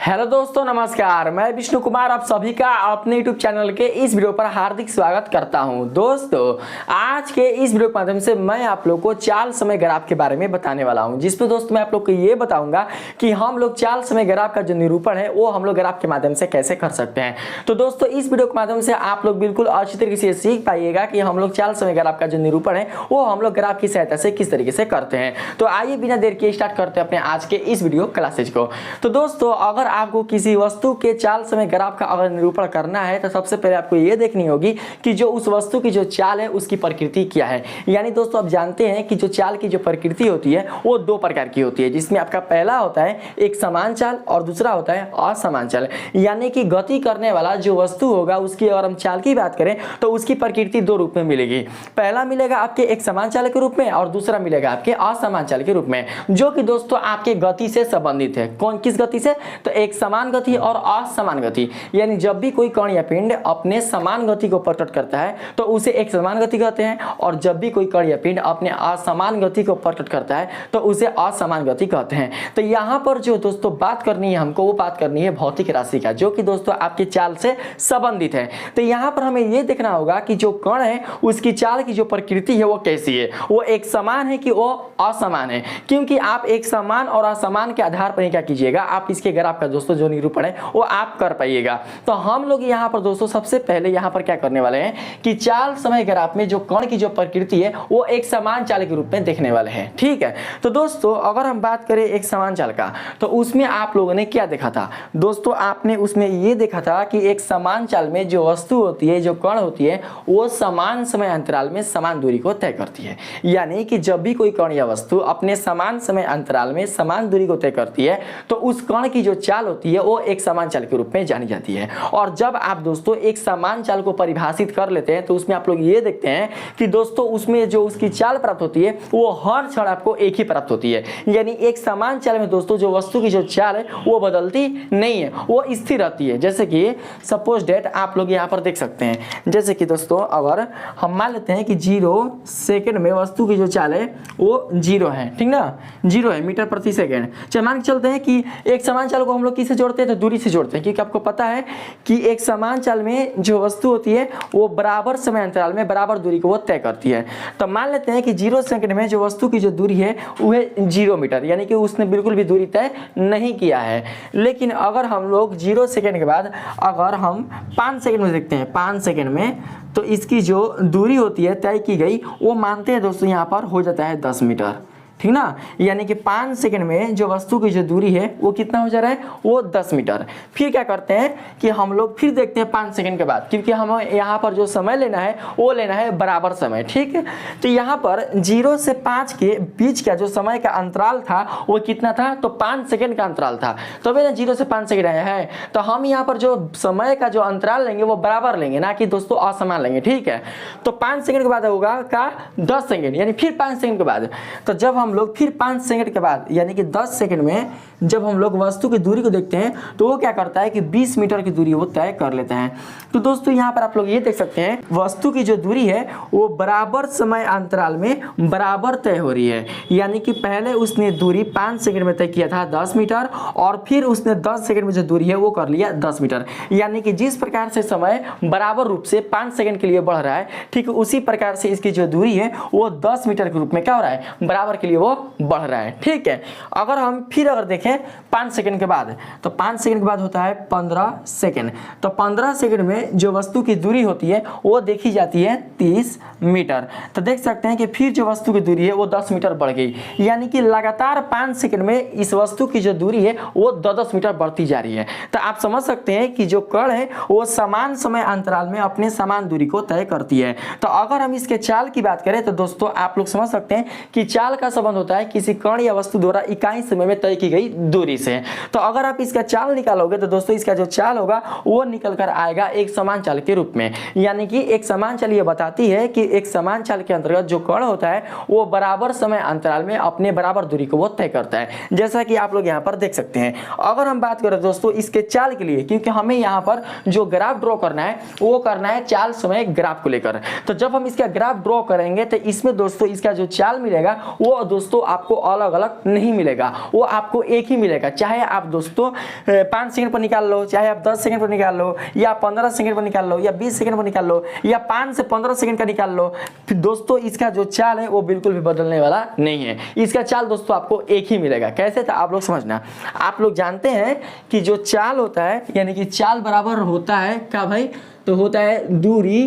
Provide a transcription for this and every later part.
Hello दोस्तों, नमस्कार। मैं विष्णु कुमार आप सभी का अपने यूट्यूब चैनल के इस वीडियो पर हार्दिक स्वागत करता हूं। दोस्तों, आज के इस वीडियो के माध्यम से मैं आप लोग को चाल समय ग्राफ के बारे में बताने वाला हूं, जिसपे दोस्तों मैं आप लोग को ये बताऊंगा कि हम लोग चाल समय ग्राफ का जो निरूपण है वो हम लोग ग्राफ के माध्यम से कैसे कर सकते हैं। तो दोस्तों, इस वीडियो के माध्यम से आप लोग बिल्कुल अच्छी तरीके से सीख पाइएगा कि हम लोग चाल समय ग्राफ का जो निरूपण है वो हम लोग ग्राफ की सहायता से किस तरीके से करते हैं। तो आइए बिना देर के स्टार्ट करते हैं अपने आज के इस वीडियो क्लासेज को। तो दोस्तों, अगर आपको किसी वस्तु के चाल समय ग्राफ का अगर निरूपण करना है तो सबसे पहले आपको ये देखनी होगी कि जो उस वस्तु की जो चाल है उसकी प्रकृति क्या है। यानी दोस्तों, आप जानते हैं कि जो चाल की जो प्रकृति होती है वो दो प्रकार की होती है, जिसमें आपका पहला होता है एक समान चाल और दूसरा होता है असमान चाल। यानी कि गति करने वाला जो वस्तु होगा उसकी अगर हम चाल की बात करें तो उसकी प्रकृति दो रूप में मिलेगी। पहला मिलेगा आपके एक समान चाल के रूप में और दूसरा मिलेगा आपके असमान चाल के रूप में, जो कि दोस्तों आपके गति से संबंधित है। कौन किस गति से? तो एक समान गति और असमान गति। यानी जब भी कोई कण या पिंड अपने समान गति को प्रकट करता है तो उसे एक समान गति कहते हैं, और जब भी कोई कण या पिंड अपने असमान गति को प्रकट करता है तो उसे असमान गति कहते हैं। तो यहाँ पर जो दोस्तों बात करनी है हमको, वो बात करनी है भौतिक राशि का, जो कि दोस्तों आपके चाल से संबंधित है। तो यहाँ पर हमें ये देखना होगा कि जो कण है उसकी चाल की जो प्रकृति है वो कैसी है, वो एक समान है कि वो असमान है। क्योंकि आप एक समान और असमान के आधार पर ही क्या कीजिएगा, आप इसके ग्राफ का दोस्तों जो निरूपण है वो आप कर पाइएगा। तो हम लोग यहाँ पर दोस्तों सबसे पहले यहाँ पर क्या करने वाले हैं कि चाल समय ग्राफ में जो कण की जो प्रकृति है वो एक समान चाल के रूप में देखने वाले हैं। ठीक है। तो दोस्तों, अगर हम बात करें एक समान चाल का, तो उसमें आप लोगों ने क्या देखा था दोस्तों? आपने उसमें ये देखा था कि एक समान चाल में जो वस्तु होती है, जो कण होती है, वो समान समय अंतराल में समान दूरी को तय करती है। यानी कि जब भी कोई कण या वस्तु अपने समान समय अंतराल में समान दूरी को तय करती है तो उस कण की जो चाल होती है वो एक समान चाल के रूप में जानी जाती है। और जब आप दोस्तों एक समान चाल को परिभाषित कर लेते हैं तो उसमें आप लोग ये देखते हैं कि दोस्तों उसमें जो उसकी चाल प्राप्त होती है वो हर क्षण आपको एक ही प्राप्त होती है। यानी एक समान चाल में दोस्तों जो वस्तु की जो चाल है वो बदलती नहीं है, वो स्थिर रहती है। जैसे कि सपोज डेट आप लोग यहाँ पर देख सकते हैं, जैसे कि दोस्तों अगर हम मान लेते हैं कि 0 सेकेंड में वस्तु की जो चाल है वो 0 है, ठीक ना, 0 है मीटर प्रति सेकेंड। चलिए मान के चलते हैं कि एक समान चाल को हम लोग किससे जोड़ते हैं? तो दूरी से जोड़ते हैं, क्योंकि आपको पता है कि एक समान चाल में जो वस्तु होती है वो बराबर समय अंतराल में बराबर दूरी को वो तय करती है। तो मान लेते हैं कि 0 सेकंड में जो वस्तु की जो दूरी है वो है 0 मीटर, यानी कि उसने बिल्कुल भी दूरी तय नहीं किया है। लेकिन अगर हम लोग 0 सेकंड के बाद अगर हम 5 सेकंड में देखते हैं, 5 सेकंड में तो इसकी जो दूरी होती है तय की गई वो मानते हैं दोस्तों यहाँ पर हो जाता है 10 मीटर, ठीक ना। यानी कि 5 सेकंड में जो वस्तु की जो दूरी है वो कितना हो जा रहा है? वो 10 मीटर। फिर क्या करते हैं कि हम लोग फिर देखते हैं 5 सेकंड के बाद, क्योंकि हमें यहाँ पर जो समय लेना है वो लेना है बराबर समय। ठीक है। तो यहाँ पर 0 से 5 के बीच का जो समय का अंतराल था वो कितना था? तो 5 सेकंड का अंतराल था। तो ना 0 से 5 सेकंड आया है, तो हम यहाँ पर जो समय का जो अंतराल लेंगे वो बराबर लेंगे, ना कि दोस्तों असमान लेंगे। ठीक है। तो 5 सेकंड के बाद होगा का 10 सेकंड, यानी फिर 5 सेकंड के बाद। तो जब हम लोग फिर 5 सेकंड के बाद यानी कि 10 सेकंड में जब हम लोग वस्तु की दूरी को देखते हैं तो वो क्या करता है कि 20 मीटर की दूरी वो तय कर लेता है। तो दोस्तों यहाँ पर आप लोग ये देख सकते हैं वस्तु की जो दूरी है वो बराबर समय अंतराल में बराबर तय हो रही है। यानी कि पहले उसने दूरी 5 सेकंड में तय किया था 10 मीटर, और फिर उसने 10 सेकंड में जो दूरी है वो कर लिया 10 मीटर। यानी कि जिस प्रकार से समय बराबर रूप से 5 सेकंड के लिए बढ़ रहा है, ठीक उसी प्रकार से इसकी जो दूरी है वो 10 मीटर के रूप में क्या हो रहा है? बराबर के लिए वो बढ़ रहा है। ठीक है। अगर हम फिर अगर देखें 5 सेकंड के बाद, तो 5 सेकंड के बाद होता है 15 सेकंड। तो 15 सेकंड में जो वस्तु की दूरी होती है वो देखी जाती है 30 मीटर। तो देख सकते हैं कि फिर जो वस्तु की दूरी है वो 10 मीटर बढ़ गई। यानी कि लगातार 5 सेकंड में इस वस्तु की जो दूरी है वो 10 मीटर बढ़ती जा रही है। तो आप समझ सकते हैं कि जो कण है वो समान समय अंतराल में अपने समान दूरी को तय करती है। तो अगर हम इसके चाल की बात करें तो दोस्तों आप लोग समझ सकते हैं कि चाल का संबंध होता है किसी कण या वस्तु द्वारा इकाई समय में तय की गई दूरी से। तो अगर आप इसका चाल निकालोगे तो दोस्तों इसका जो चाल होगा वो निकल कर आएगा एक समान चाल के रूप में। यानी कि एक समान चाल ये बताती है कि एक समान चाल के अंतर्गत जो कण होता है वो बराबर समय अंतराल में अपने बराबर दूरी को वो तय करता है, जैसा कि आप लोग यहाँ पर देख सकते हैं। अगर हम बात करें दोस्तों इसके चाल के लिए, क्योंकि हमें यहाँ पर जो ग्राफ ड्रॉ करना है वो करना है चाल समय ग्राफ को लेकर, तो जब हम इसका ग्राफ ड्रॉ करेंगे तो इसमें दोस्तों इसका जो चाल मिलेगा वो दोस्तों आपको अलग अलग नहीं मिलेगा, वो आपको एक ही मिलेगा, चाहे आप दोस्तों 5 सेकंड पर निकाल लो, चाहे आप 10 सेकंड पर निकाल लो, या 15 सेकंड पर निकाल लो, या 20 सेकंड पर निकाल लो, या 5 से 15 सेकंड का निकाल लो, फिर दोस्तों इसका जो चाल है वो बिल्कुल भी बदलने वाला नहीं है। इसका चाल दोस्तों आपको एक ही मिलेगा। कैसे था आप लोग समझना। आप लोग जानते हैं कि जो चाल होता है, यानी कि चाल बराबर होता है क्या भाई, तो होता है दूरी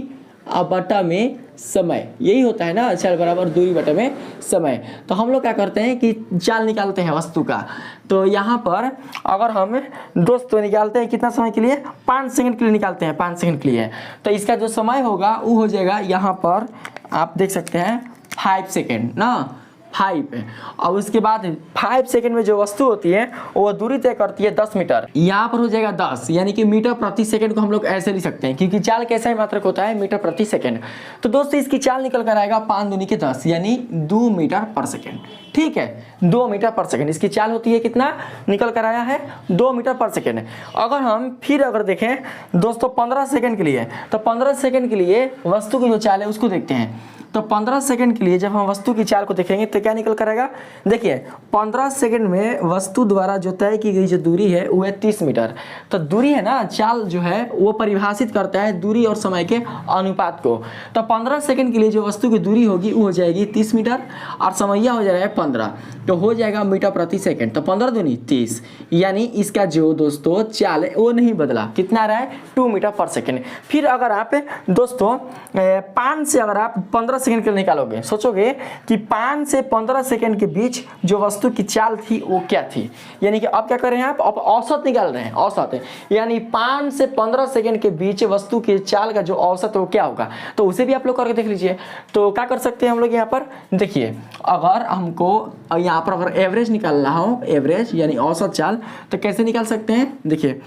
बटा में समय, यही होता है ना, चाल बराबर दूरी बटे में समय। तो हम लोग क्या करते हैं कि चाल निकालते हैं वस्तु का। तो यहाँ पर अगर हम दोस्तों निकालते हैं कितना समय के लिए, 5 सेकंड के लिए निकालते हैं, 5 सेकंड के लिए, तो इसका जो समय होगा वो हो जाएगा यहाँ पर आप देख सकते हैं 5 सेकंड ना, 5 है। और उसके बाद 5 सेकंड में जो वस्तु होती है वो दूरी तय करती है 10 मीटर। यहाँ पर हो जाएगा 10, यानी कि मीटर प्रति सेकंड को हम लोग ऐसे लिख सकते हैं, क्योंकि चाल कैसा ही मात्रक होता है, मीटर प्रति सेकंड। तो दोस्तों इसकी चाल निकल कर आएगा 5 दूनी के 10, यानी 2 मीटर पर सेकंड। ठीक है, 2 मीटर पर सेकंड इसकी चाल होती है। कितना निकल कर आया है, 2 मीटर पर सेकंड। अगर हम फिर अगर देखें दोस्तों 15 सेकंड के लिए, तो 15 सेकंड के लिए वस्तु की जो चाल है उसको देखते हैं। तो 15 सेकंड के लिए जब हम वस्तु की चाल को देखेंगे तो क्या निकल कर आएगा, देखिए 15 सेकंड में वस्तु द्वारा जो तय की गई जो दूरी है वो है 30 मीटर। तो दूरी है ना, चाल जो है वो परिभाषित करता है दूरी और समय के अनुपात को। तो 15 सेकंड के लिए जो वस्तु की दूरी होगी वो हो जाएगी 30 मीटर और समय हो जाएगा 15, तो हो जाएगा मीटर प्रति सेकंड। तो 15 दूनी 30, यानी इसका जो दोस्तों चाल है वो नहीं बदला, कितना रहा है, 2 मीटर पर सेकंड। फिर अगर आप दोस्तों 5 से अगर आप 15 सेकंड के लिए निकालोगे, सोचोगे कि 5 से 15 सेकंड के बीच जो वस्तु की चाल थी वो क्या थी, यानी कि अब क्या कर रहे हैं आप औसत निकाल रहे हैं, औसत, यानी 5 से 15 सेकंड के बीच वस्तु की चाल का जो औसत है वो क्या होगा, तो उसे भी आप लोग करके देख लीजिए। तो क्या कर सकते हैं हम लोग यहाँ पर, देखिए अगर हमको यहाँ पर अगर एवरेज निकालना हो, एवरेज यानी औसत चाल, तो कैसे निकाल सकते हैं, देखिए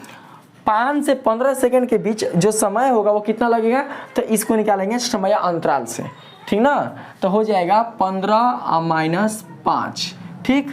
5 से 15 सेकंड के बीच जो समय होगा वो कितना लगेगा, तो इसको निकालेंगे समय अंतराल से, ठीक ना। तो हो जाएगा 15 माइनस 5, ठीक।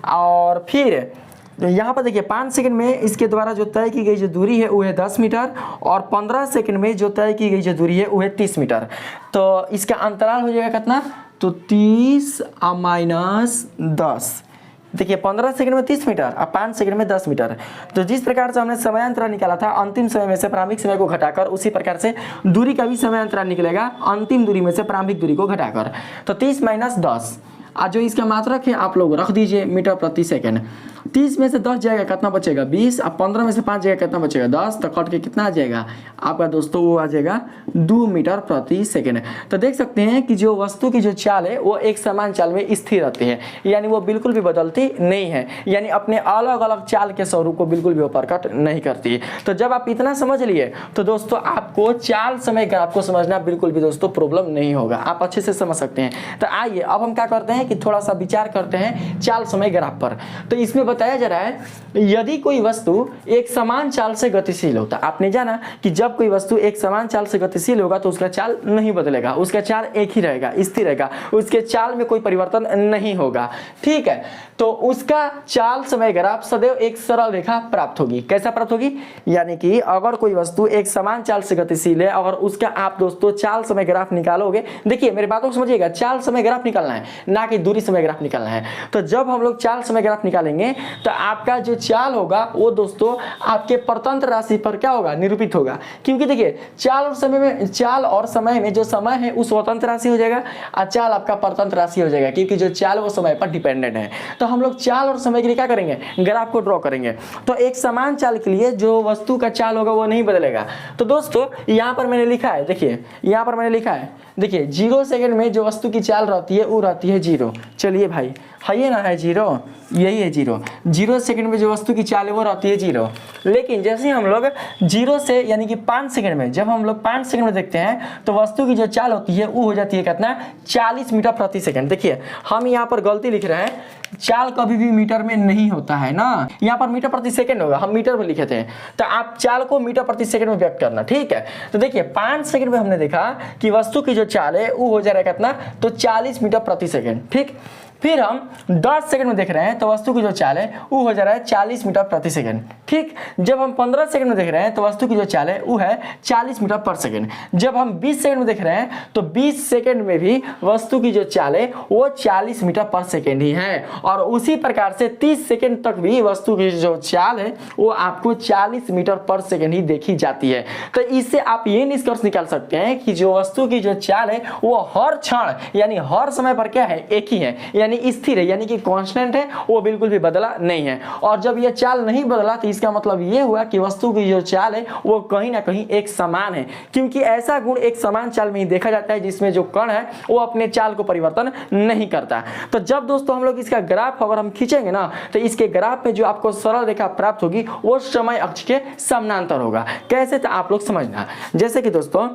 और फिर यहाँ पर देखिए 5 सेकंड में इसके द्वारा जो तय की गई जो दूरी है वो है 10 मीटर, और 15 सेकंड में जो तय की गई जो दूरी है वो है 30 मीटर। तो इसका अंतराल हो जाएगा कितना, तो 30 माइनस 10। देखिए 15 सेकंड में 30 मीटर और 5 सेकंड में 10 मीटर। तो जिस प्रकार से हमने समय अंतराल निकाला था अंतिम समय में से प्रारंभिक समय को घटाकर, उसी प्रकार से दूरी का भी समय अंतराल निकलेगा अंतिम दूरी में से प्रारंभिक दूरी को घटाकर। तो 30 माइनस 10, आज जो इसका मात्रक है आप लोग रख दीजिए मीटर प्रति सेकंड। 30 में से 10 जाएगा कितना बचेगा 20, अब 15 में से 5 जाएगा कितना बचेगा 10, तो कट के कितना आ जाएगा आपका दोस्तों, वो आ जाएगा 2 मीटर प्रति सेकंड। तो देख सकते हैं कि जो वस्तु की जो चाल है वो एक समान चाल में स्थिर रहती है, यानी वो बिल्कुल भी बदलती नहीं है, यानी अपने अलग अलग चाल के स्वरूप को बिल्कुल भी प्रकट नहीं करती। तो जब आप इतना समझ लिए तो दोस्तों आपको चाल समय ग्राफ को समझना बिल्कुल भी दोस्तों प्रॉब्लम नहीं होगा, आप अच्छे से समझ सकते हैं। तो आइए अब हम क्या करते हैं कि थोड़ा सा विचार करते हैं चाल समय ग्राफ पर। तो इसमें बताया जा रहा है यदि कोई वस्तु एक समान चाल से गतिशील होता, आपने जाना कि जब कोई वस्तु एक समान चाल से गतिशील होगा तो उसका चाल नहीं बदलेगा, उसका चाल एक ही रहेगा, स्थिर रहेगा, उसके चाल में कोई परिवर्तन नहीं होगा, ठीक है। तो उसका चाल समय ग्राफ सदैव एक सरल रेखा प्राप्त होगी। कैसा प्राप्त होगी, यानी कि अगर कोई वस्तु एक समान चाल से गतिशील है, अगर उसका आप दोस्तों चाल समय ग्राफ निकालोगे, देखिए मेरी बातों को समझिएगा, चाल समय ग्राफ निकालना है ना कि दूरी समय ग्राफ निकालना है। तो जब हम लोग चाल समय ग्राफ निकालेंगे तो आपका जो चाल होगा वो दोस्तों आपके परतंत्र राशि पर क्या होगा, निरूपित होगा। क्योंकि देखिए चाल और समय में जो समय है वो स्वतंत्र राशि हो जाएगा और चाल आपका परतंत्र राशि हो जाएगा, क्योंकि जो चाल वो समय पर डिपेंडेंट है। तो हम लोग चाल और समय के लिए क्या करेंगे, ग्राफ को ड्रॉ करेंगे। तो एक समान चाल के लिए जो वस्तु का चाल होगा वो नहीं बदलेगा। तो दोस्तों यहाँ पर मैंने लिखा है, देखिए यहाँ पर मैंने लिखा है, देखिए 0 सेकंड में जो वस्तु की चाल रहती है वो रहती है 0। चलिए भाई है ये ना, है 0, यही है 0। 0 सेकंड में जो वस्तु की चाल है वो रहती है 0। लेकिन जैसे हम लोग 0 से यानी कि 5 सेकंड में, जब हम लोग 5 सेकंड में देखते हैं तो वस्तु की जो चाल होती है वो हो जाती है कितना, 40 मीटर प्रति सेकंड। देखिए हम यहाँ पर गलती लिख रहे हैं, चाल कभी भी मीटर में नहीं होता है ना, यहाँ पर मीटर प्रति सेकंड होगा, हम मीटर में लिखे थे। तो आप चाल को मीटर प्रति सेकंड में व्यक्त करना, ठीक है। तो देखिए 5 सेकंड में हमने देखा कि वस्तु की जो चाल है वो हो जा रहा है कितना, तो 40 मीटर प्रति सेकंड, ठीक। फिर हम 10 सेकंड में देख रहे हैं तो वस्तु की जो चाल है वो हो जा रहा है 40 मीटर प्रति सेकंड, ठीक। जब हम 15 सेकंड में देख रहे हैं तो वस्तु की जो चाल है वो है 40 मीटर पर सेकंड। जब हम 20 सेकंड में देख रहे हैं तो 20 सेकंड में भी वस्तु की जो चाल है वो 40 मीटर पर सेकंड ही है। और उसी प्रकार से 30 सेकंड तक भी वस्तु की जो चाल है वो आपको 40 मीटर पर सेकंड ही देखी जाती है। तो इससे आप ये निष्कर्ष निकाल सकते हैं कि जो वस्तु की जो चाल है वो हर क्षण यानी हर समय पर क्या है, एक ही है, यानी स्थिर है, यानी कि कांस्टेंट है, वो बिल्कुल भी बदला नहीं है। और जब ये चाल नहीं बदला तो इसका मतलब ये हुआ कि वस्तु की जो चाल है वो कहीं ना कहीं एक समान है, क्योंकि ऐसा गुण एक समान चाल में ही देखा जाता है जिसमें जो कण है वो अपने चाल को परिवर्तन नहीं करता। तो जब दोस्तों हम लोग इसका ग्राफ अगर हम खींचेंगे ना तो इसके ग्राफ में जो आपको सरल रेखा प्राप्त होगी वो समय अक्ष के समानांतर होगा। कैसे, तो आप लोग समझना। जैसे कि दोस्तों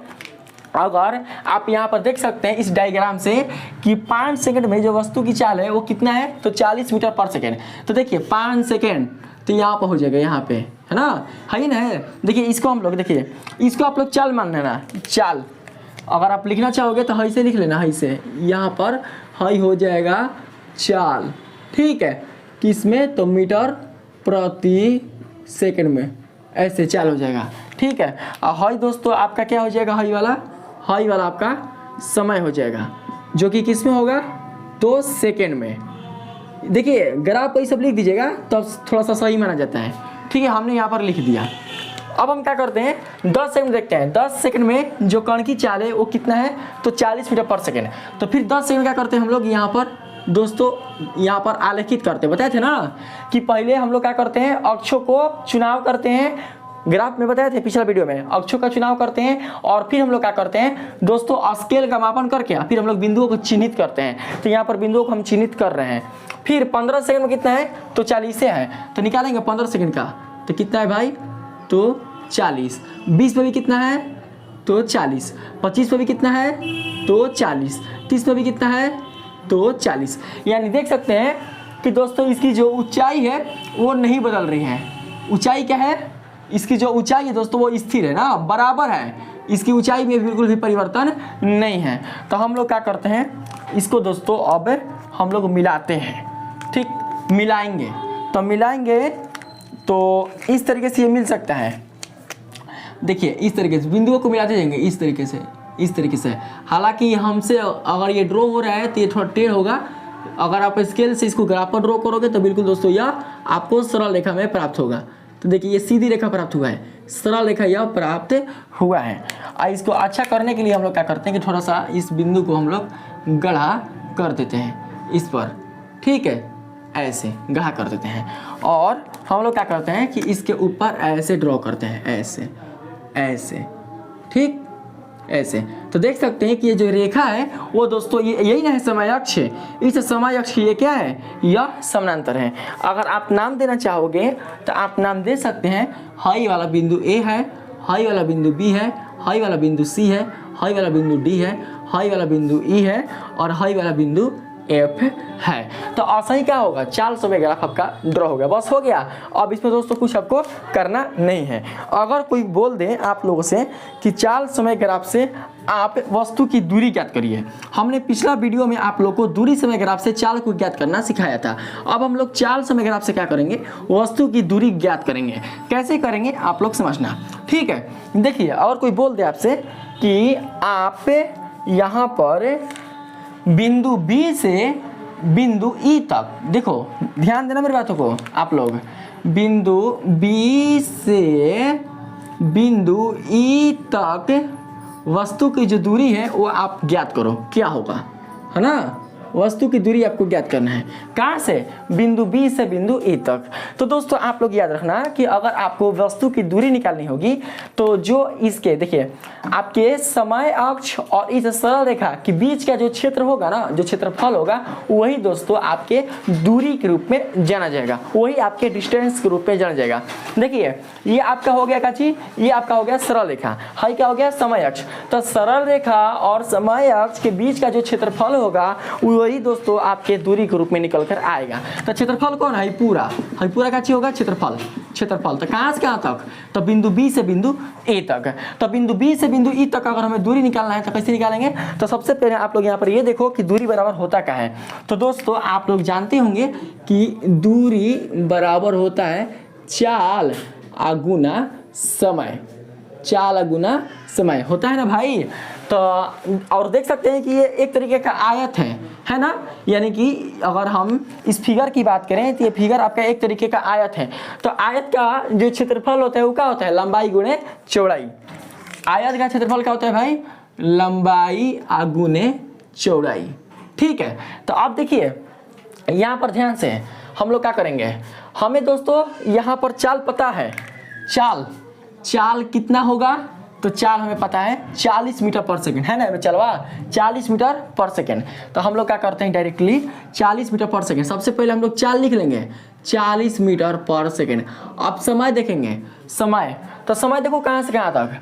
अगर आप यहाँ पर देख सकते हैं इस डायग्राम से कि 5 सेकंड में जो वस्तु की चाल है वो कितना है, तो 40 मीटर पर सेकंड। तो देखिए 5 सेकंड तो यहाँ पर हो जाएगा, यहाँ पे है ना, है ही ना है। देखिए इसको हम लोग, देखिए इसको आप लोग चाल मान लेना, चाल। अगर आप लिखना चाहोगे तो हई से लिख लेना, हई से, यहाँ पर हई हो जाएगा चाल, ठीक है। किसमें, तो मीटर प्रति सेकंड में, ऐसे चाल हो जाएगा, ठीक है। और हई दोस्तों आपका क्या हो जाएगा, हई वाला आपका समय हो जाएगा, जो कि किस में होगा, तो सेकंड में। देखिए ग्राफ ये सब लिख दीजिएगा तब थोड़ा सा सही माना जाता है, ठीक है। हमने यहाँ पर लिख दिया। अब हम क्या करते हैं, 10 सेकंड देखते हैं। 10 सेकंड में जो कण की चाल है वो कितना है, तो 40 मीटर पर सेकंड। तो फिर 10 सेकंड क्या करते हैं हम लोग, यहाँ पर दोस्तों यहाँ पर आलेखित करते हैं। बताए थे ना कि पहले हम लोग क्या करते हैं, अक्षों को चुनाव करते हैं, ग्राफ में बताए थे पिछला वीडियो में, अक्षों का चुनाव करते हैं और फिर हम लोग क्या करते हैं दोस्तों, स्केल का मापन करके फिर हम लोग बिंदुओं को चिन्हित करते हैं। तो यहाँ पर बिंदुओं को हम चिन्हित कर रहे हैं। फिर 15 सेकंड में कितना है, तो 40 है, तो निकालेंगे 15 सेकंड का, तो कितना है भाई, तो 40। 20 पे भी कितना है, तो 40। 25 पे भी कितना है, तो 40। 30 पे भी कितना है, तो 40। यानी देख सकते हैं कि दोस्तों इसकी जो ऊंचाई है वो नहीं बदल रही है। ऊंचाई क्या है, इसकी जो ऊंचाई है दोस्तों वो स्थिर है ना, बराबर है, इसकी ऊंचाई में बिल्कुल भी परिवर्तन नहीं है। तो हम लोग क्या करते हैं, इसको दोस्तों अब हम लोग मिलाते हैं, ठीक, मिलाएंगे। तो मिलाएंगे तो इस तरीके से ये मिल सकता है। देखिए इस तरीके से बिंदुओं को मिलाते जाएंगे, इस तरीके से। हालांकि हमसे अगर ये ड्रॉ हो रहा है तो ये थोड़ा टेढ़ होगा। अगर आप स्केल से इसको ग्राफ पर ड्रॉ करोगे तो बिल्कुल दोस्तों यह आपको सरल रेखा में प्राप्त होगा। तो देखिए ये सीधी रेखा प्राप्त हुआ है, सरल रेखा यह प्राप्त हुआ है। और इसको अच्छा करने के लिए हम लोग क्या करते हैं कि थोड़ा सा इस बिंदु को हम लोग गढ़ा कर देते हैं इस पर, ठीक है, ऐसे गढ़ा कर देते हैं। और हम लोग क्या करते हैं कि इसके ऊपर ऐसे ड्रॉ करते हैं, ऐसे, ठीक, ऐसे। तो देख सकते हैं कि ये जो रेखा है वो दोस्तों ये यही ना है, समय अक्ष है। इस समय अक्ष ये क्या है, यह समानांतर है। अगर आप नाम देना चाहोगे तो आप नाम दे सकते हैं, हाई वाला बिंदु ए है, हाई वाला बिंदु बी है, हाई वाला बिंदु सी है, हाई वाला बिंदु डी है, हाई वाला बिंदु ई है और हाई वाला बिंदु एफ है। तो ऐसा ही क्या होगा, चाल समय ग्राफ आपका ड्रॉ हो गया, बस हो गया। अब इसमें दोस्तों कुछ आपको करना नहीं है। अगर कोई बोल दे आप लोगों से कि चाल समय ग्राफ से आप वस्तु की दूरी ज्ञात करिए, हमने पिछला वीडियो में आप लोग को दूरी समय ग्राफ से चाल को ज्ञात करना सिखाया था। अब हम लोग चाल समय ग्राफ से क्या करेंगे, वस्तु की दूरी ज्ञात करेंगे। कैसे करेंगे आप लोग समझना, ठीक है। देखिए और कोई बोल दे आपसे कि आप यहाँ पर बिंदु B से बिंदु E तक, देखो ध्यान देना मेरी बातों को आप लोग, बिंदु B से बिंदु E तक वस्तु की जो दूरी है वो आप ज्ञात करो, क्या होगा, है ना। वस्तु की दूरी आपको ज्ञात करना है, कहाँ से, बिंदु B से बिंदु E तक। तो दोस्तों आप लोग याद रखना कि अगर आपको वस्तु की दूरी निकालनी होगी तो जो इसके, देखिए आपके समय अक्ष और इस सरल रेखा के बीच का जो क्षेत्र होगा ना, जो क्षेत्रफल होगा, वही दोस्तों आपके दूरी के रूप में जाना जाएगा, वही आपके डिस्टेंस के रूप में जाना जाएगा। देखिए ये आपका हो गया काची, ये आपका हो गया सरल रेखा, हाई क्या हो गया, समय अक्ष। तो सरल रेखा और समय अक्ष के बीच का जो क्षेत्रफल होगा वही दोस्तों आपके दूरी के रूप में निकल कर आएगा। तो क्षेत्रफल कौन है, पूरा का होगा क्षेत्रफल। तो कहाँ से कहाँ तक, तो बिंदु B से बिंदु A तक। तो बिंदु B से बिंदु E तक अगर हमें दूरी निकालना है तो कैसे निकालेंगे, तो सबसे पहले आप लोग यहाँ पर ये देखो कि दूरी बराबर होता क्या है। तो दोस्तों आप लोग जानते होंगे कि दूरी बराबर होता है चाल आगुना समय, चाल अगुना समय होता है ना भाई। तो और देख सकते हैं कि ये एक तरीके का आयत है ना, यानी कि अगर हम इस फिगर की बात करें तो ये फिगर आपका एक तरीके का आयत है। तो आयत का जो क्षेत्रफल होता है वो क्या होता है, लंबाई गुणे चौड़ाई। आयत का क्षेत्रफल क्या होता है भाई, लंबाई गुणे चौड़ाई। ठीक है, तो आप देखिए यहाँ पर ध्यान से हम लोग क्या करेंगे, हमें दोस्तों यहाँ पर चाल पता है, चाल कितना होगा, तो चाल हमें पता है 40 मीटर पर सेकंड है ना, चलवा 40 मीटर पर सेकंड। तो हम लोग क्या करते हैं डायरेक्टली 40 मीटर पर सेकंड, सबसे पहले हम लोग चाल लिख लेंगे 40 मीटर पर सेकंड। अब समय देखेंगे, समय तो समय देखो कहाँ से कहाँ तक,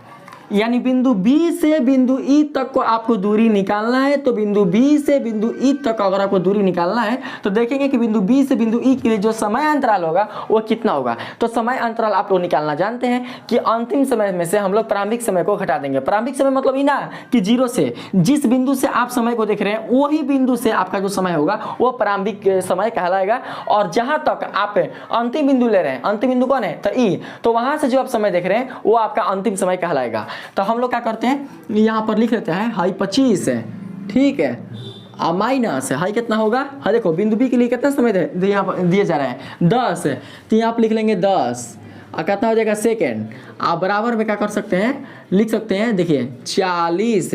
यानी बिंदु B से बिंदु E तक को आपको दूरी निकालना है। तो बिंदु B से बिंदु E तक अगर आपको दूरी निकालना है तो देखेंगे कि बिंदु B से बिंदु E के लिए जो समय अंतराल होगा वो कितना होगा। तो समय अंतराल आप लोग निकालना जानते हैं कि अंतिम समय में से हम लोग प्रारंभिक समय को घटा देंगे। प्रारंभिक समय मतलब ये ना कि 0 से, जिस बिंदु से आप समय को देख रहे हैं वही बिंदु से आपका जो समय होगा वो प्रारंभिक समय कहलाएगा। और जहां तक आप अंतिम बिंदु ले रहे हैं, अंतिम बिंदु कौन है, तो E, तो वहां से जो आप समय देख रहे हैं वो आपका अंतिम समय कहलाएगा। तो हम लोग क्या करते हैं, यहाँ पर लिख लेते हैं हाई 25 है, ठीक है, माइनस हाई कितना होगा, हाँ देखो बिंदु बी के लिए कितना समय यहाँ पर दिए जा रहे हैं 10, तो यहाँ पर लिख लेंगे 10 और कितना हो जाएगा सेकेंड। आप बराबर में क्या कर सकते हैं, लिख सकते हैं, देखिए 40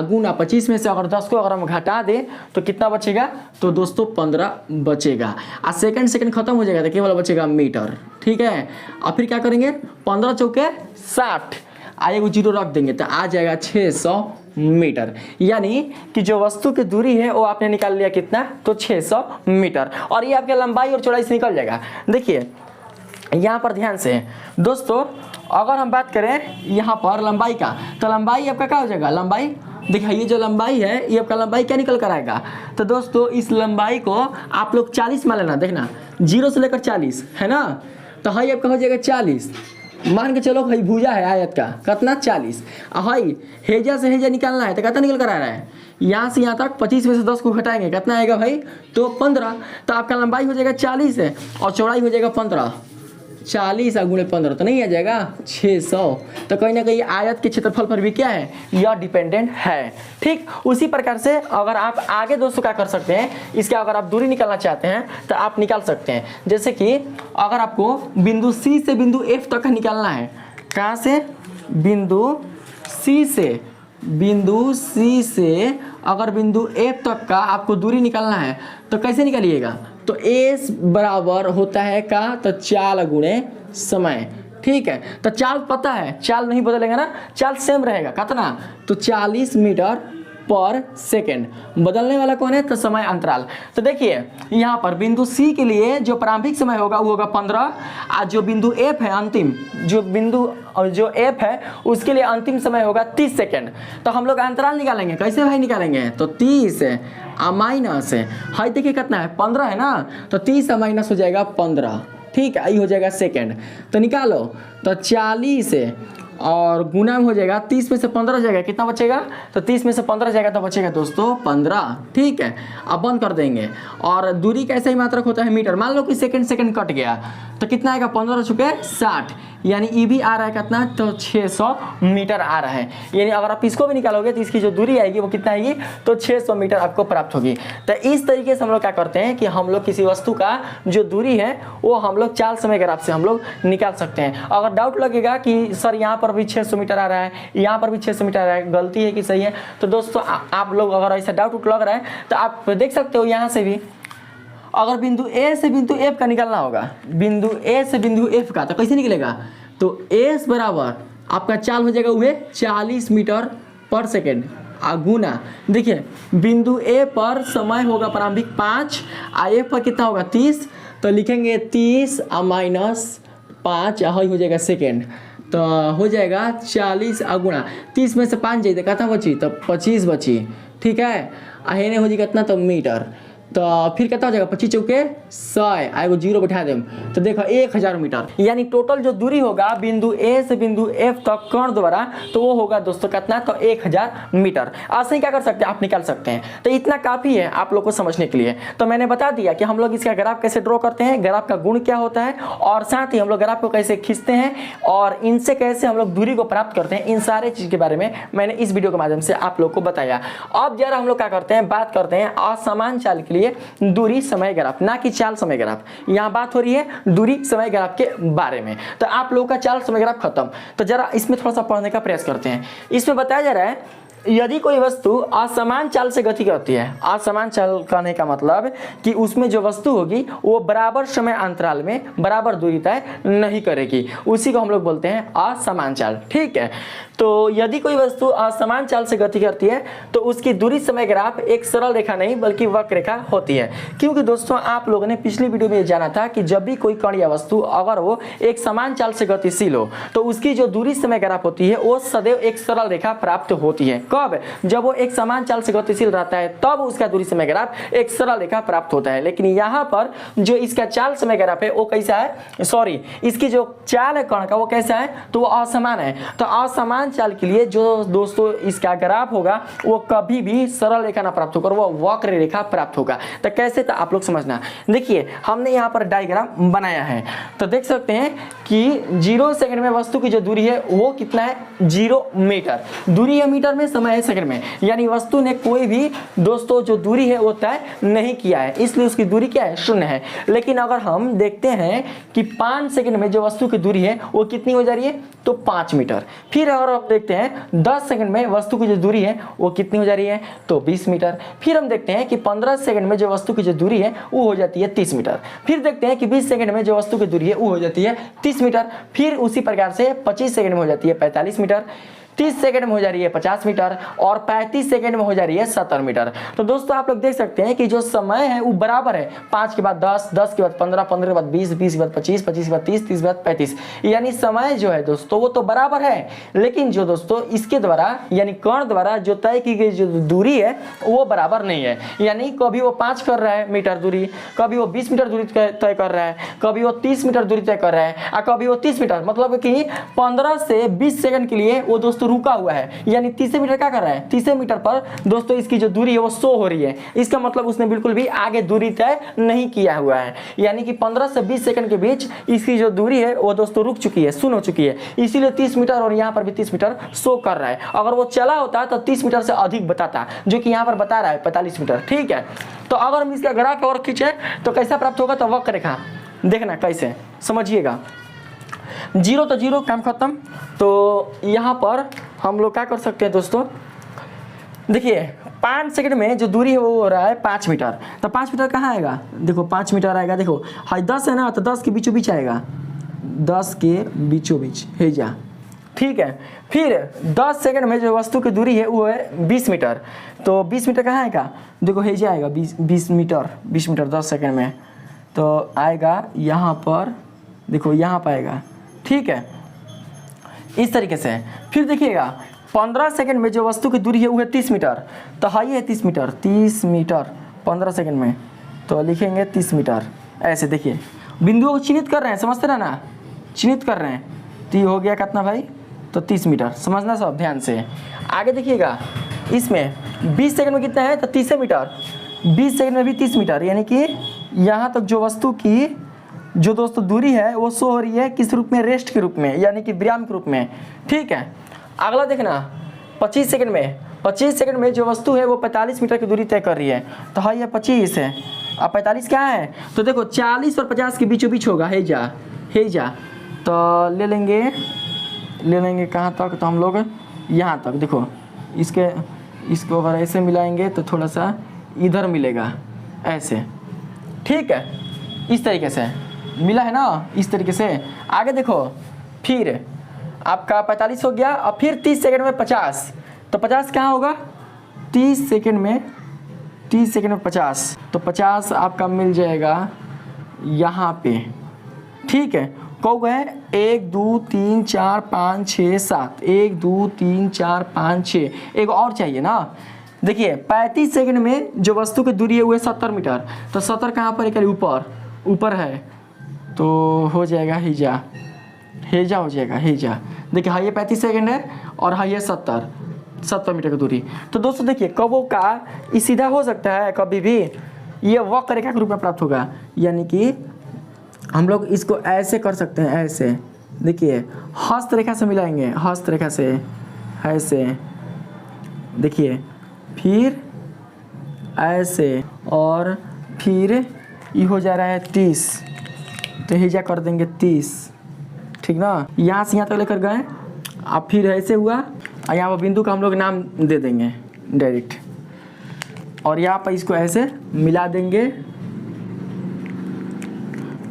गुना 25 में से अगर 10 को अगर हम घटा दें तो कितना बचेगा, तो दोस्तों 15 बचेगा। और सेकंड खत्म हो जाएगा तो केवल बचेगा मीटर। ठीक है, और फिर क्या करेंगे 15 चौके 60, आगे वो 0 रख देंगे तो आ जाएगा 600 मीटर। यानी कि जो वस्तु की दूरी है वो आपने निकाल लिया कितना, तो 600 मीटर। और ये आपके लंबाई और चौड़ाई से निकल जाएगा। देखिए यहाँ पर ध्यान से दोस्तों, अगर हम बात करें यहाँ पर लंबाई का, तो लंबाई आपका क्या हो जाएगा, लंबाई देखिए ये जो लंबाई है ये आपका लंबाई क्या निकल कर आएगा, तो दोस्तों इस लंबाई को आप लोग 40 मान लेना, देखना 0 से लेकर 40 है ना, तो हाई आपका हो जाएगा 40, मान के चलो भाई भुजा है आयत का कितना 40, हाई हेजा से हेजा निकालना है तो कितना निकल कर आ रहा है, यहाँ से यहाँ तक 25 में से 10 को घटाएंगे कितना आएगा भाई, तो 15। तो आपका लंबाई हो जाएगा 40 है और चौड़ाई हो जाएगा 15, 40 गुणे 15 तो नहीं आ जाएगा 600। तो कहीं ना कहीं आयत के क्षेत्रफल पर भी क्या है, यह डिपेंडेंट है। ठीक उसी प्रकार से अगर आप आगे दोस्तों क्या कर सकते हैं, इसके अगर आप दूरी निकालना चाहते हैं तो आप निकाल सकते हैं। जैसे कि अगर आपको बिंदु C से बिंदु F तक का निकालना है, कहाँ से, बिंदु C से अगर बिंदु F तक का आपको दूरी निकालना है तो कैसे निकालिएगा, तो S बराबर होता है का, तो चाल गुणे समय। ठीक है, तो चाल पता है, चाल नहीं बदलेगा ना, चाल सेम रहेगा कितना, तो 40 मीटर पर सेकेंड। बदलने वाला कौन है, तो समय अंतराल। तो देखिए यहाँ पर बिंदु C के लिए जो प्रारंभिक समय होगा वो होगा 15, और जो बिंदु F है अंतिम, जो F है उसके लिए अंतिम समय होगा 30 सेकेंड। तो हम लोग अंतराल निकालेंगे, कैसे भाई निकालेंगे, तो 30 माइनस हाई देखिए कितना है 15 है ना, तो 30 माइनस हो जाएगा 15। ठीक है, ये हो जाएगा सेकेंड। तो निकालो, तो 40 और गुना में हो जाएगा 30 में से 15 जाएगा, कितना बचेगा, तो 30 में से 15 जाएगा तो बचेगा दोस्तों 15। ठीक है, अब बंद कर देंगे। और दूरी कैसे ही मात्रक होता है, मीटर। मान लो कि सेकंड कट गया तो कितना आएगा, 15 चुके 60, यानी ई भी आ रहा है कितना, तो 600 मीटर आ रहा है। यानी अगर आप इसको भी निकालोगे तो इसकी जो दूरी आएगी वो कितना आएगी, तो 600 मीटर आपको प्राप्त होगी। तो इस तरीके से हम लोग क्या करते हैं कि हम लोग किसी वस्तु का जो दूरी है वो हम लोग चाल समय ग्राफ से हम लोग निकाल सकते हैं। अगर डाउट लगेगा कि सर यहाँ पर भी 600 मीटर आ रहा है, यहाँ पर भी 600 मीटर आ रहा है, गलती है कि सही है, तो दोस्तों आप लोग अगर ऐसा डाउट लग रहा है तो आप देख सकते हो यहाँ से भी, अगर बिंदु A से बिंदु F का निकालना होगा, बिंदु A से बिंदु F का, तो कैसे निकलेगा, तो S बराबर आपका चाल हो जाएगा वह 40 मीटर पर सेकेंड गुना, देखिए बिंदु A पर समय होगा प्रारंभिक 5, F पर कितना होगा 30, तो लिखेंगे 30 माइनस 5 हो जाएगा सेकेंड, तो हो जाएगा 40 गुना 30 में से 5 जाइए कितना बची, तो 25 बची। ठीक है, हेने हो जाएगा कितना, तो मीटर। तो फिर कितना हो जाएगा 25 चौके 100 आएगा, जीरो बैठा दें तो देखो 1000 मीटर, यानी टोटल जो दूरी होगा बिंदु ए से बिंदु एफ तक कर्ण द्वारा तो वो होगा दोस्तों कितना, तो 1000 मीटर। ऐसे ही क्या कर सकते हैं आप निकाल सकते हैं। तो इतना काफ़ी है आप लोग को समझने के लिए। तो मैंने बता दिया कि हम लोग इसका ग्राफ कैसे ड्रॉ करते हैं, ग्राफ का गुण क्या होता है, और साथ ही हम लोग ग्राफ को कैसे खींचते हैं और इनसे कैसे हम लोग दूरी को प्राप्त करते हैं, इन सारे चीज़ के बारे में मैंने इस वीडियो के माध्यम से आप लोग को बताया। अब जरा हम लोग क्या करते हैं, बात करते हैं असमान चाल के लिए दूरी समय ग्राफ, ना कि चाल समय ग्राफ। यहाँ बात हो रही है दूरी समय ग्राफ के बारे में। तो आप लोगों का चाल समय ग्राफ खत्म, तो जरा इसमें थोड़ा सा पढ़ने का प्रयास करते हैं। इसमें बताया जा रहा है यदि कोई वस्तु असमान चाल से गति करती है, असमान चाल करने का मतलब कि उसमें जो वस्तु होगी वो बराबर समय अंतराल में बराबर दूरी तय नहीं करेगी, उसी को हम लोग बोलते हैं असमान चाल। ठीक है, तो यदि कोई वस्तु असमान चाल से गति करती है तो उसकी दूरी समय ग्राफ एक सरल रेखा नहीं बल्कि वक्र रेखा होती है। क्योंकि दोस्तों आप लोगों ने पिछली वीडियो में जाना था कि जब भी कोई कण या वस्तु अगर वो एक समान चाल से गतिशील हो तो उसकी जो दूरी समय ग्राफ होती है वो सदैव एक सरल रेखा प्राप्त होती है। कब? जब वो एक समान चाल से गतिशील रहता है तब उसका दूरी समय ग्राफ एक सरल रेखा प्राप्त होता है। लेकिन यहाँ पर जो इसका चाल समय ग्राफ है वो कैसा है, सॉरी इसकी जो चाल है कण का वो कैसा है, तो वो असमान है। तो असमान चाल के लिए जो दोस्तों इसका ग्राफ होगा वो कभी भी सरल रेखा ना प्राप्त होकर वो वक्र रेखा प्राप्त होगा। तो कैसे, तो आप लोग समझना। देखिए हमने यहाँ पर डायग्राम बनाया है, तो देख सकते हैं कि 0 सेकंड में वस्तु की जो दूरी है वो कितना है, 0 मीटर। दूरी है मीटर में, समय है सेकंड में, यानी वस्तु ने कोई भी दोस्तों जो दूरी है वो तय नहीं किया है, इसलिए उसकी दूरी क्या है, 0 है। लेकिन अगर हम देखते हैं कि 5 सेकंड में जो वस्तु की दूरी है वो कितनी हो जा रही है, तो 5 मीटर। फिर अगर हम देखते हैं 10 सेकंड में वस्तु की जो दूरी है वो कितनी हो जा रही है, तो 20 मीटर। फिर हम देखते हैं कि 15 सेकंड में जो वस्तु की जो दूरी है वो हो जाती है 30 मीटर। फिर देखते हैं कि 20 सेकंड में जो वस्तु की दूरी है वो हो जाती है 30 मीटर। फिर उसी प्रकार से 25 सेकंड में हो जाती है 45 मीटर, 30 सेकंड में हो जा रही है 50 मीटर और 35 सेकंड में हो जा रही है 70 मीटर। तो दोस्तों आप लोग देख सकते हैं कि जो समय है वो बराबर है, 5 के बाद 10, 10 के बाद 15, 15 के बाद 20, 20 के बाद 25, 25 के बाद 30, 30 के बाद 35, यानी समय जो है दोस्तों वो तो बराबर है। लेकिन जो दोस्तों इसके द्वारा यानी कण द्वारा जो तय की गई जो दूरी है वो बराबर नहीं है। यानी कभी वो 5 कर रहा है मीटर दूरी, कभी वो 20 मीटर दूरी तय कर रहा है, कभी वो 30 मीटर दूरी तय कर रहा है और कभी वो 30 मीटर, मतलब कि 15 से 20 सेकंड के लिए वो दोस्तों रुका हुआ है। यानी 30 मीटर क्या कर रहा है, 30 मीटर पर दोस्तों इसकी जो दूरी है वो शो हो रही है। इसका मतलब उसने बिल्कुल भी आगे दूरी तय नहीं किया हुआ है। यानी कि 15 से 20 सेकंड के बीच इसकी जो दूरी है वो दोस्तों रुक चुकी है, शून्य हो चुकी है, इसीलिए 30 मीटर और यहाँ पर भी 30 मीटर शो कर रहा है। अगर वो चला होता तो 30 मीटर से अधिक बताता, जो कि यहाँ पर बता रहा है 45 मीटर। ठीक है, तो अगर हम इसका ग्राफ और खींचे तो कैसा प्राप्त होगा, तो वक्र रेखा। देखना कैसे, समझिएगा। 0 तो 0, काम खत्म। तो यहाँ पर हम लोग क्या कर सकते हैं दोस्तों, देखिए 5 सेकंड में जो दूरी है वो हो रहा है 5 मीटर। तो 5 मीटर कहाँ आएगा, देखो 5 मीटर आएगा, देखो हाई 10 है ना, तो 10 के बीचों बीच आएगा, 10 के बीचों बीच है जा। ठीक है, फिर 10 सेकंड में जो वस्तु की दूरी है वो है 20 मीटर। तो 20 मीटर कहाँ आएगा, देखो है जा आएगा 20 मीटर, 20 मीटर 10 सेकंड में तो आएगा यहाँ पर, देखो यहाँ पर आएगा। ठीक है, इस तरीके से। फिर देखिएगा 15 सेकंड में जो वस्तु की दूरी है वो है 30 मीटर। तो हाई है 30 मीटर, 30 मीटर 15 सेकंड में, तो लिखेंगे 30 मीटर। ऐसे देखिए बिंदुओं को चिन्हित कर रहे हैं, समझते रहे ना, चिन्हित कर रहे हैं। तो ये हो गया कितना भाई, तो 30 मीटर। समझना सब ध्यान से। आगे देखिएगा इसमें 20 सेकंड में कितना है, तो 30 मीटर, 20 सेकंड में भी 30 मीटर, यानी कि यहाँ तक जो वस्तु की जो दोस्तों दूरी है वो शो हो रही है किस रूप में, रेस्ट के रूप में, यानी कि विराम के रूप में। ठीक है, अगला देखना 25 सेकंड में, 25 सेकंड में जो वस्तु है वो 45 मीटर की दूरी तय कर रही है। तो हाँ ये 25 है, अब 45 क्या है, तो देखो 40 और 50 के बीचों बीच होगा, है जा। तो ले लेंगे कहाँ तक, तो हम लोग यहाँ तक। देखो इसको अगर ऐसे मिलाएंगे तो थोड़ा सा इधर मिलेगा ऐसे। ठीक है, इस तरीके से मिला है ना, इस तरीके से। आगे देखो फिर आपका 45 हो गया, और फिर 30 सेकंड में 50, तो 50 कहाँ होगा, 30 सेकंड में 50, तो 50 आपका मिल जाएगा यहाँ पे। ठीक है, कौ गए 1 2 3 4 5 6 7, 1 2 3 4 5 6, एक और चाहिए ना, देखिए 35 सेकंड में जो वस्तु की दूरी है वो है 70 मीटर। तो 70 कहाँ पर है, ऊपर है, तो हो जाएगा हेजा हो जाएगा हेजा। देखिए हाई 35 सेकंड है और हाई है 70 मीटर की दूरी। तो दोस्तों देखिए कबों का ये सीधा हो सकता है, कभी भी ये वक्र रेखा के रूप में प्राप्त होगा। यानी कि हम लोग इसको ऐसे कर सकते हैं, ऐसे देखिए हस्त रेखा से मिलाएंगे, हस्त रेखा से ऐसे देखिए, फिर ऐसे और फिर ये हो जा रहा है 30, तो हिजा कर देंगे 30, ठीक ना। यहाँ से यहाँ तक लेकर गए, अब फिर ऐसे हुआ और यहाँ पर बिंदु का हम लोग नाम दे देंगे डायरेक्ट, और यहाँ पर इसको ऐसे मिला देंगे।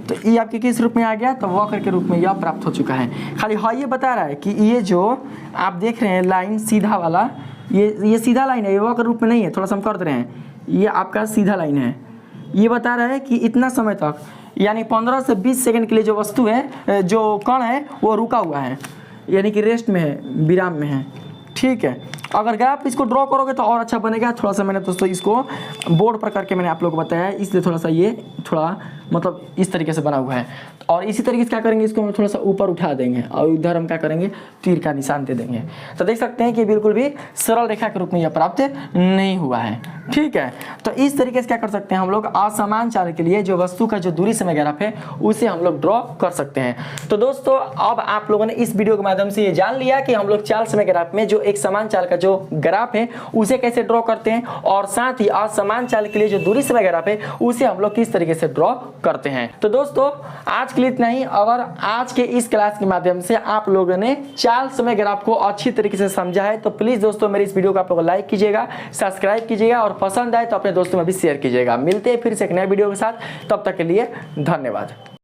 तो ये आपके किस रूप में आ गया, तो वक्र के रूप में यह प्राप्त हो चुका है। खाली हाँ ये बता रहा है कि ये जो आप देख रहे हैं लाइन सीधा वाला, ये सीधा लाइन है, ये वक्र रूप में नहीं है, थोड़ा सा हम कर दे रहे हैं, ये आपका सीधा लाइन है। ये बता रहा है कि इतना समय तक यानी 15 से 20 सेकंड के लिए जो वस्तु है, जो कण है वो रुका हुआ है, यानी कि रेस्ट में है, विराम में है, ठीक है। अगर ग्राफ इसको ड्रॉ करोगे तो और अच्छा बनेगा। थोड़ा सा मैंने दोस्तों इसको बोर्ड पर करके मैंने आप लोगों को बताया है, इसलिए थोड़ा सा ये थोड़ा मतलब इस तरीके से बना हुआ है। और इसी तरीके से क्या करेंगे, इसको हम थोड़ा सा ऊपर उठा देंगे और इधर हम क्या करेंगे, तीर का निशान दे देंगे। तो देख सकते हैं कि बिल्कुल भी सरल रेखा के रूप में यह प्राप्त नहीं हुआ है, ठीक है। तो इस तरीके से क्या कर सकते हैं हम लोग, असमान चाल के लिए जो वस्तु का जो दूरी समय ग्राफ है उसे हम लोग ड्रॉ कर सकते हैं। तो दोस्तों अब आप लोगों ने इस वीडियो के माध्यम से ये जान लिया कि हम लोग चाल समय ग्राफ में जो एक समान चाल का जो ग्राफ है उसे कैसे ड्रॉ करते हैं, और साथ ही असमान चाल के लिए जो दूरी समय ग्राफ है उसे हम लोग किस तरीके से ड्रॉ करते हैं। तो दोस्तों आज के लिए इतना ही। अगर आज के इस क्लास के माध्यम से आप लोगों ने चाल समय ग्राफ को अच्छी तरीके से समझा है तो प्लीज दोस्तों मेरे इस वीडियो को आप लोग लाइक कीजिएगा, सब्सक्राइब कीजिएगा और पसंद आए तो अपने दोस्तों में भी शेयर कीजिएगा। मिलते हैं फिर से एक नए वीडियो के साथ, तब तक के लिए धन्यवाद।